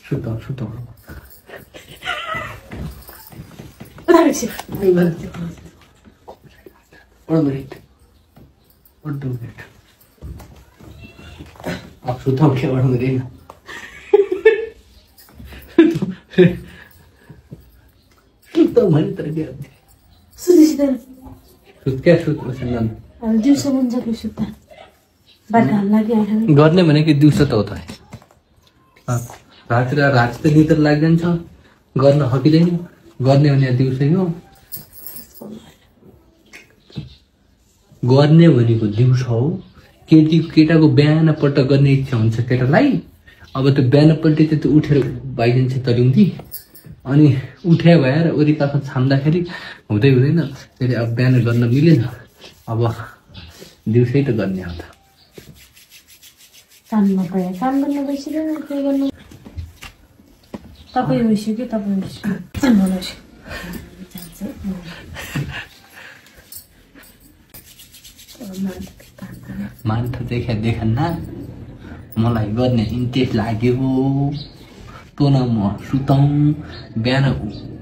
सुत सुत अब सुताऊ क्या बढ़ सुताऊ भने तर के सुत क्या सुत दिउँसो मजाको सुत्ता गर्ने भनेको दिउँसो त हो त राति त निद्रा लाग्दैन छ गर्न हकिँदैन गर्ने भने दिउँसै हो गर्ने भनेको दिउँसो हो केटाको बिहानपल्ट गर्ने इच्छा हुन्छ केटालाई अब त्यो बिहानपल्ट त्यो उठेर बाइदिन्छ तरुङ्गी अनि उठ्या भएर वरिकाखा छाम्दाखेरि हुँदैन त्यसले अब बिहान गर्न मिलेन अब दिउँसै त गर्ने हो त काममा गए काम गर्न बसिदैन के गर्नु तपाईँ होइसक्यो तपाईँ मान त देखा मलाई गर्ने इन्ट्रेस्ट लाग्यो तँ न म सुताउँ बिहान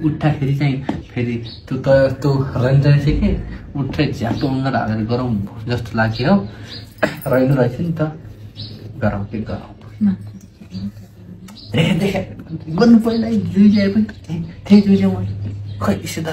उठ्दाखेरि चाहिँ फेरि त्यो रन्जन चाहिँ के उठ्दै झ्याप्टो अङ्गार हालेर गरौँ जस्तो लाग्यो हो रहेन रहेछ नि त गरौँ के गरौँ देखा गर्नु पहिला जुइल्याए पनि त्यही जुइल्या मैले खै यसो त